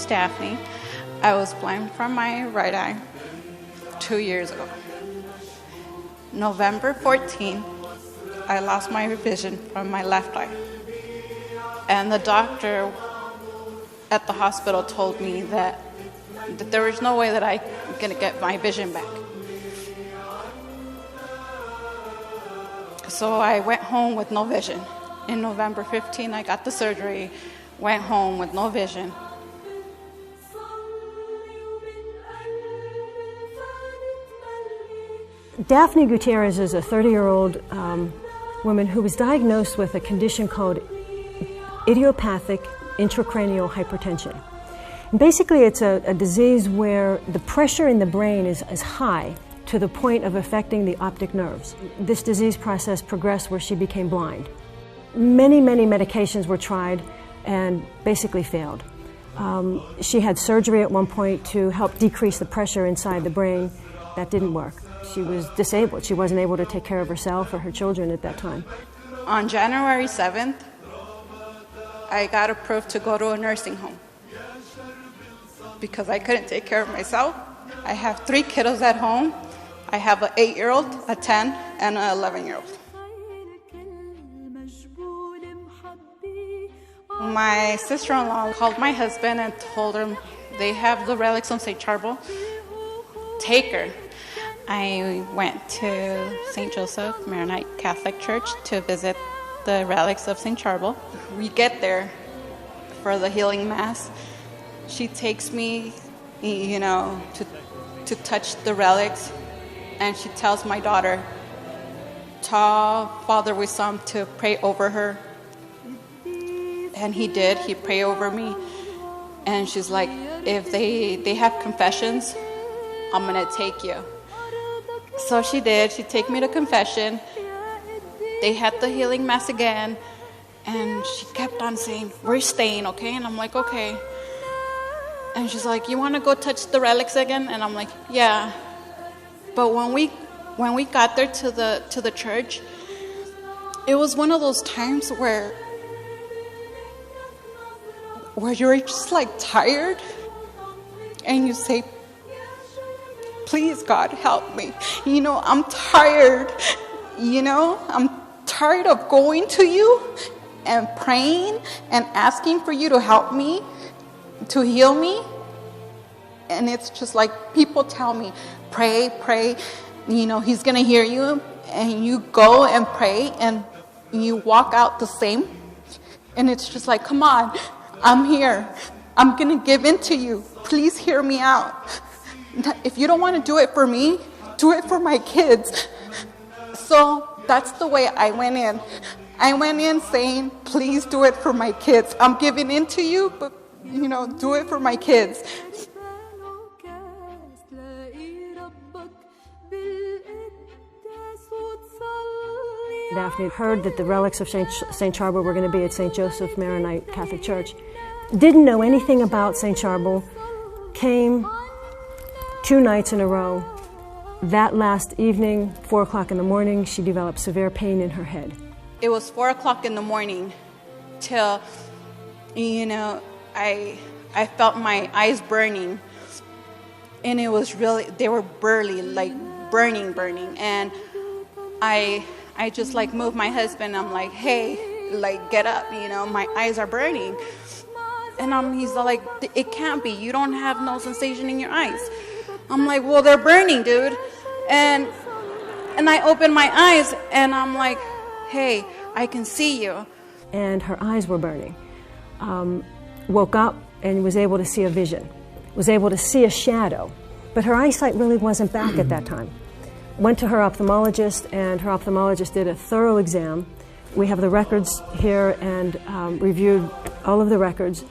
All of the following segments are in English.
Daphne. I was blind from my right eye 2 years ago. November 14, I lost my vision from my left eye. And the doctor at the hospital told me that there was no way that I'm going to get my vision back. So I went home with no vision. In November 15, I got the surgery, went home with no vision. Daphne Gutierrez is a 30-year-old woman who was diagnosed with a condition called idiopathic intracranial hypertension. And basically, it's a disease where the pressure in the brain is high to the point of affecting the optic nerves. This disease process progressed where she became blind. Many, many medications were tried and basically failed. She had surgery at one point to help decrease the pressure inside the brain. That didn't work. She was disabled. She wasn't able to take care of herself or her children at that time. On January 7th, I got approved to go to a nursing home because I couldn't take care of myself. I have 3 kiddos at home. I have an 8-year-old, a 10, and an 11-year-old. My sister-in-law called my husband and told him they have the relics of St. Sharbel. Take her. I went to St. Joseph Maronite Catholic Church to visit the relics of St. Sharbel. We get there for the healing mass. She takes me, to touch the relics, and she tells my daughter, tell Father Wissam to pray over her. And he did. He prayed over me. And she's like, if they have confessions, I'm going to take you. So she did. She took me to confession. They had the healing mass again. And she kept on saying, we're staying, okay? And I'm like, okay. And she's like, you want to go touch the relics again? And I'm like, yeah. But when we got there to the church, it was one of those times where you're just like tired and you say, please, God, help me. I'm tired. I'm tired of going to you and praying and asking for you to help me, to heal me. And it's just like people tell me, pray, he's going to hear you. And you go and pray and you walk out the same. And it's just like, come on, I'm here. I'm going to give in to you. Please hear me out. If you don't want to do it for me, do it for my kids. So that's the way I went in. I went in saying, please do it for my kids. I'm giving in to you, but, do it for my kids. Daphne heard that the relics of St. Sharbel were going to be at St. Joseph Maronite Catholic Church. Didn't know anything about St. Sharbel. Came 2 nights in a row. That last evening, 4 o'clock in the morning, she developed severe pain in her head. It was 4 o'clock in the morning till, I felt my eyes burning. And it was they were burly, like burning. And I just like moved my husband. I'm like, hey, like get up, my eyes are burning. And he's like, it can't be. You don't have no sensation in your eyes. I'm like, well, they're burning, dude. And I opened my eyes and I'm like, hey, I can see you. And her eyes were burning. Woke up and was able to see a vision. Was able to see a shadow. But her eyesight really wasn't back at that time. Went to her ophthalmologist, and her ophthalmologist did a thorough exam. We have the records here and reviewed all of the records.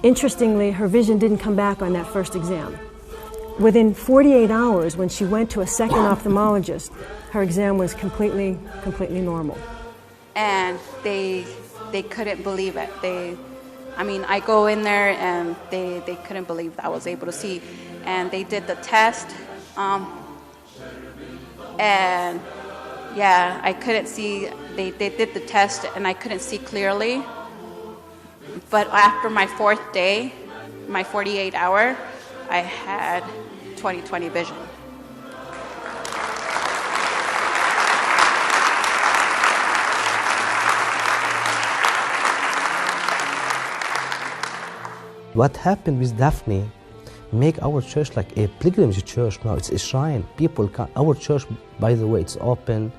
Interestingly, her vision didn't come back on that first exam. Within 48 hours, when she went to a second ophthalmologist, her exam was completely normal. And they couldn't believe it. I go in there and they couldn't believe that I was able to see. And they did the test. And yeah, I couldn't see. They did the test and I couldn't see clearly. But after my 4th day, my 48-hour, I had 20/20 vision. What happened with Daphne make our church like a pilgrimage church now. It's a shrine. People come. Our church, by the way, it's open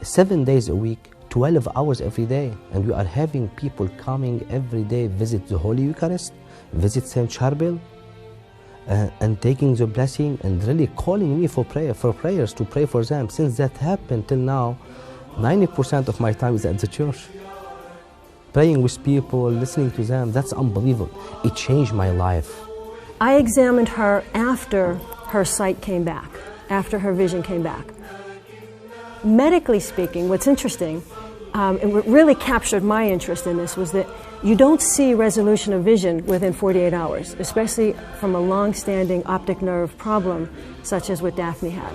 7 days a week, 12 hours every day. And we are having people coming every day, visit the Holy Eucharist, visit Saint Sharbel, and taking the blessing and really calling me for prayers to pray for them. Since that happened till now, 90% of my time is at the church. Praying with people, listening to them, that's unbelievable. It changed my life. I examined her after her sight came back, after her vision came back. Medically speaking, what's interesting, and what really captured my interest in this was that you don't see resolution of vision within 48 hours, especially from a long-standing optic nerve problem such as what Daphne had.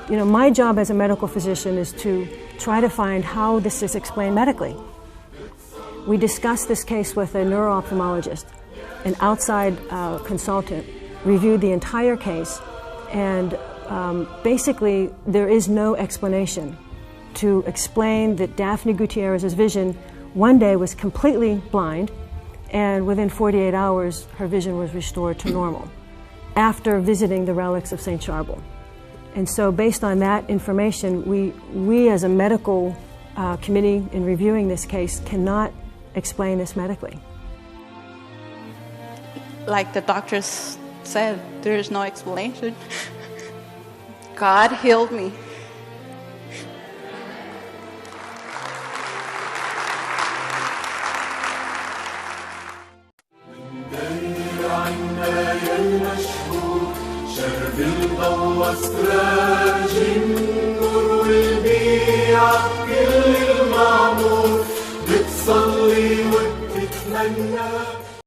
You know, my job as a medical physician is to try to find how this is explained medically. We discussed this case with a neuro-ophthalmologist. An outside consultant reviewed the entire case, and basically there is no explanation to explain that Daphne Gutierrez's vision one day was completely blind, and within 48 hours her vision was restored to normal after visiting the relics of St. Sharbel. And so based on that information, we as a medical committee in reviewing this case cannot explain this medically. Like the doctors said, there is no explanation. God healed me. بتصلي وبتتمنى